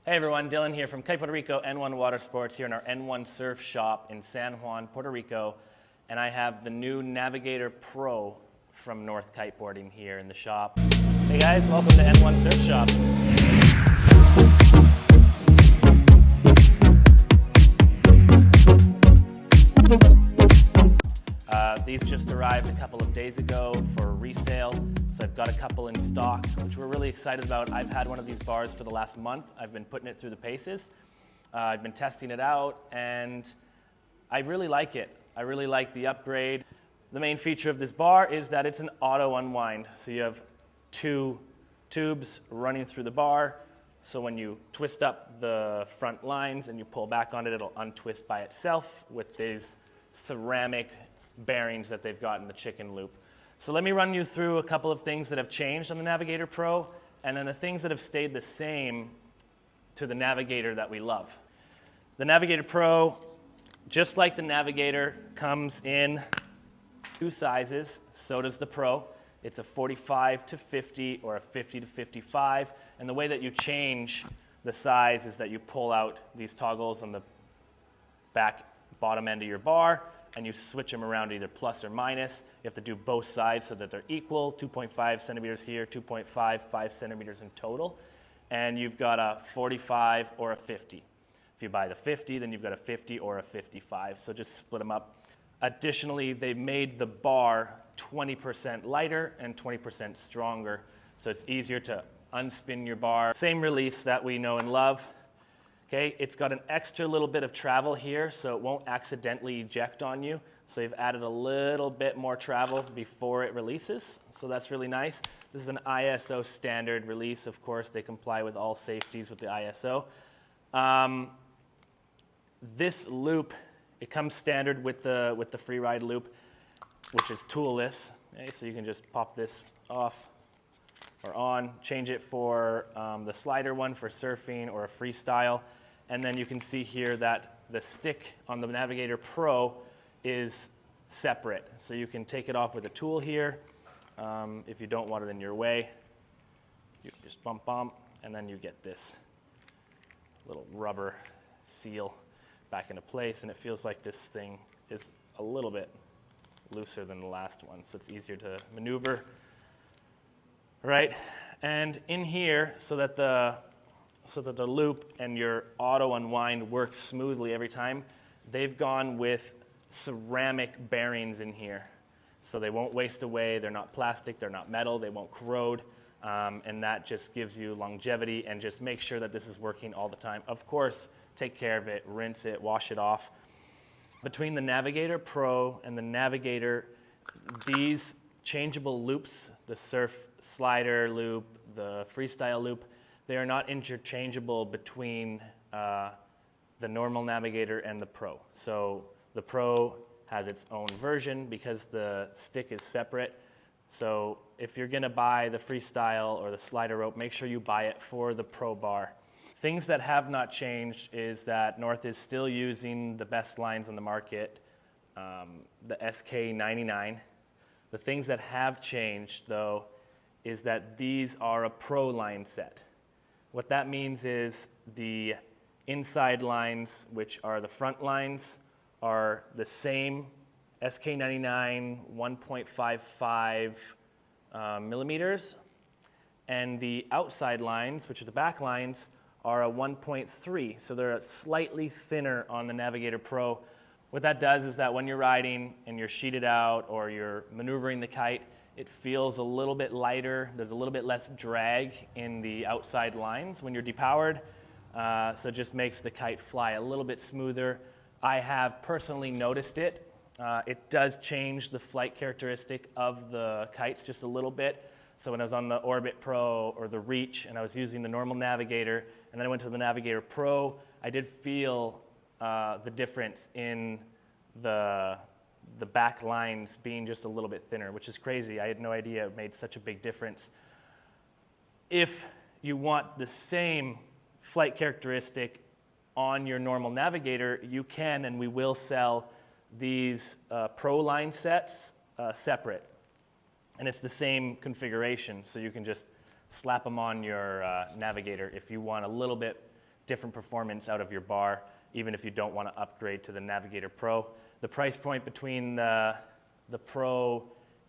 Hey everyone, Dylan here from Kite Puerto Rico N1 Water Sports here in our N1 Surf Shop in San Juan, Puerto Rico. And I have the new Navigator Pro from North Kiteboarding here in the shop. Hey guys, welcome to N1 Surf Shop. These just arrived a couple of days ago for resale, so I've got a couple in stock, which we're really excited about. I've had one of these bars for the last month. I've been putting it through the paces. I've been testing it out, and I really like it. I really like the upgrade. The main feature of this bar is that it's an auto unwind. So you have two tubes running through the bar. So when you twist up the front lines and you pull back on it, it'll untwist by itself with these ceramic bearings that they've got in the chicken loop. So let me run you through a couple of things that have changed on the Navigator Pro, and then the things that have stayed the same to the Navigator that we love. The Navigator Pro, just like the Navigator, comes in two sizes. So does the Pro. It's a 45 to 50 or a 50 to 55. And the way that you change the size is that you pull out these toggles on the bottom end of your bar, and you switch them around either plus or minus. You have to do both sides so that they're equal, 2.5 centimeters here, 2.5, 5 centimeters in total. And you've got a 45 or a 50. If you buy the 50, then you've got a 50 or a 55. So just split them up. Additionally, they made the bar 20% lighter and 20% stronger. So it's easier to unspin your bar. Same release that we know and love. Okay, it's got an extra little bit of travel here, so it won't accidentally eject on you. So you've added a little bit more travel before it releases, so that's really nice. This is an ISO standard release. Of course, they comply with all safeties with the ISO. This loop, it comes standard with the free ride loop, which is toolless. Okay, so you can just pop this off or on, change it for the slider one for surfing or a freestyle. And then you can see here that the stick on the Navigator Pro is separate. So you can take it off with a tool here. If you don't want it in your way, you just bump, and then you get this little rubber seal back into place. And it feels like this thing is a little bit looser than the last one, so it's easier to maneuver. Right, and in here, so that the loop and your auto unwind works smoothly every time, they've gone with ceramic bearings in here. So they won't waste away, they're not plastic, they're not metal, they won't corrode, and that just gives you longevity and just make sure that this is working all the time. Of course, take care of it, rinse it, wash it off. Between the Navigator Pro and the Navigator, these changeable loops, the surf slider loop, the freestyle loop, they are not interchangeable between the normal Navigator and the Pro. So the Pro has its own version because the stick is separate. So if you're gonna buy the freestyle or the slider rope, make sure you buy it for the Pro bar. Things that have not changed is that North is still using the best lines on the market, the SK99. The things that have changed, though, is that these are a Pro line set. What that means is the inside lines, which are the front lines, are the same SK99 1.55 millimeters, and the outside lines, which are the back lines, are a 1.3, so they're slightly thinner on the Navigator Pro. What that does is that when you're riding and you're sheeted out or you're maneuvering the kite, it feels a little bit lighter. There's a little bit less drag in the outside lines when you're depowered, so it just makes the kite fly a little bit smoother. I have personally noticed it. It does change the flight characteristic of the kites just a little bit. So when I was on the Orbit Pro or the Reach and I was using the normal Navigator, and then I went to the Navigator Pro, I did feel the difference in the back lines being just a little bit thinner, which is crazy. I had no idea it made such a big difference. If you want the same flight characteristic on your normal Navigator, you can and we will sell these Pro line sets separate. And it's the same configuration, so you can just slap them on your Navigator if you want a little bit different performance out of your bar, even if you don't want to upgrade to the Navigator Pro. The price point between the Pro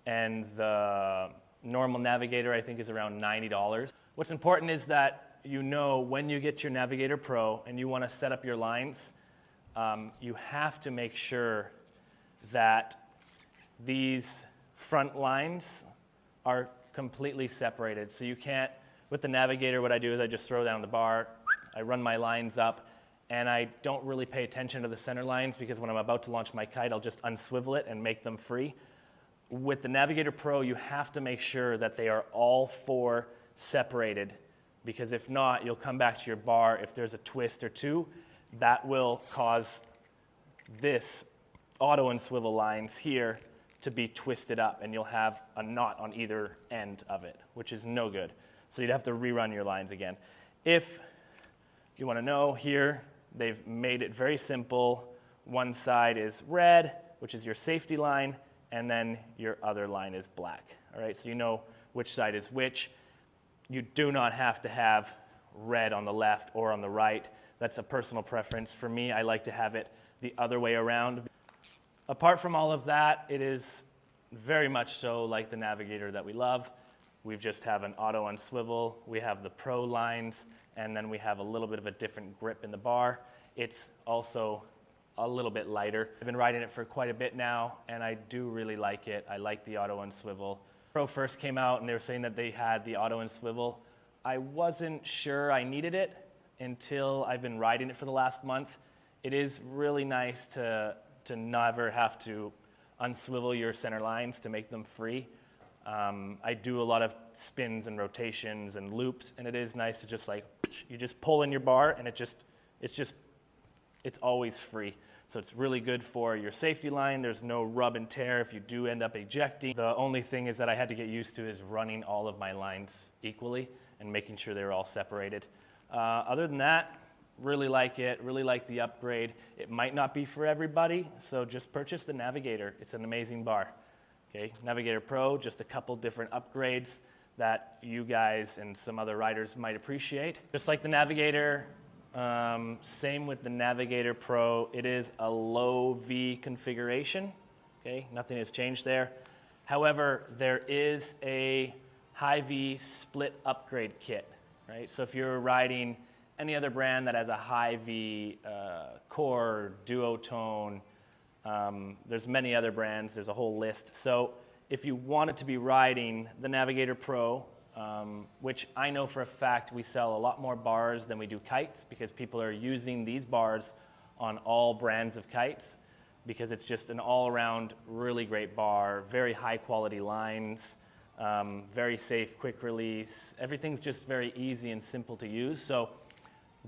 and the normal Navigator, I think, is around $90. What's important is that you know when you get your Navigator Pro and you want to set up your lines, you have to make sure that these front lines are completely separated. So you can't, with the Navigator, what I do is I just throw down the bar, I run my lines up, and I don't really pay attention to the center lines because when I'm about to launch my kite, I'll just unswivel it and make them free. With the Navigator Pro, you have to make sure that they are all four separated, because if not, you'll come back to your bar. If there's a twist or two, that will cause this auto and swivel lines here to be twisted up, and you'll have a knot on either end of it, which is no good. So you'd have to rerun your lines again. If you want to know, here they've made it very simple. One side is red, which is your safety line, and then your other line is black. All right, so you know which side is which. You do not have to have red on the left or on the right. That's a personal preference. For me, I like to have it the other way around. Apart from all of that, it is very much so like the Navigator that we love. We just have an auto and swivel. We have the Pro lines, and then we have a little bit of a different grip in the bar. It's also a little bit lighter. I've been riding it for quite a bit now, and I do really like it. I like the auto and swivel. Pro first came out, and they were saying that they had the auto and swivel. I wasn't sure I needed it until I've been riding it for the last month. It is really nice to never have to unswivel your center lines to make them free. I do a lot of spins and rotations and loops, and it is nice to just like, you just pull in your bar and it's always free. So it's really good for your safety line. There's no rub and tear if you do end up ejecting. The only thing is that I had to get used to is running all of my lines equally and making sure they were all separated. Other than that, really like it, really like the upgrade. It might not be for everybody, so just purchase the Navigator. It's an amazing bar. Okay, Navigator Pro, just a couple different upgrades that you guys and some other riders might appreciate. Just like the Navigator, same with the Navigator Pro, it is a low V configuration. Okay, nothing has changed there. However, there is a high V split upgrade kit, right? So if you're riding any other brand that has a high V core, duotone, there's many other brands, there's a whole list. So if you wanted to be riding the Navigator Pro, which I know for a fact we sell a lot more bars than we do kites, because people are using these bars on all brands of kites, because it's just an all-around really great bar, very high quality lines, very safe, quick release. Everything's just very easy and simple to use. So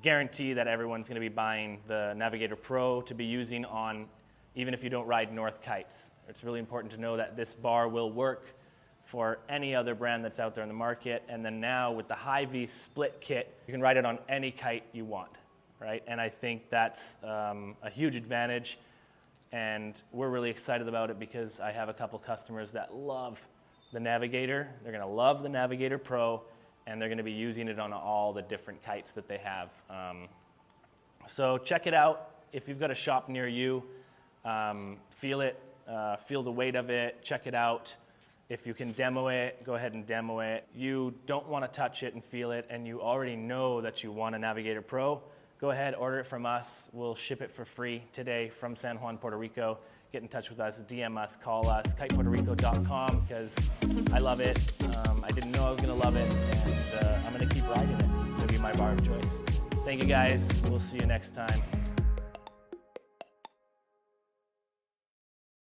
guarantee that everyone's going to be buying the Navigator Pro to be using on, even if you don't ride North kites. It's really important to know that this bar will work for any other brand that's out there in the market. And then now with the high V split kit, you can ride it on any kite you want, right? And I think that's a huge advantage. And we're really excited about it because I have a couple customers that love the Navigator. They're going to love the Navigator Pro, and they're going to be using it on all the different kites that they have. So check it out. If you've got a shop near you, feel it, feel the weight of it, check it out. If you can demo it, go ahead and demo it. You don't want to touch it and feel it, and you already know that you want a Navigator Pro, go ahead, order it from us. We'll ship it for free today from San Juan, Puerto Rico. Get in touch with us, DM us, call us, kitepuertorico.com, because I love it. I didn't know I was going to love it, and I'm going to keep riding it. It's going to be my bar of choice. Thank you guys. We'll see you next time.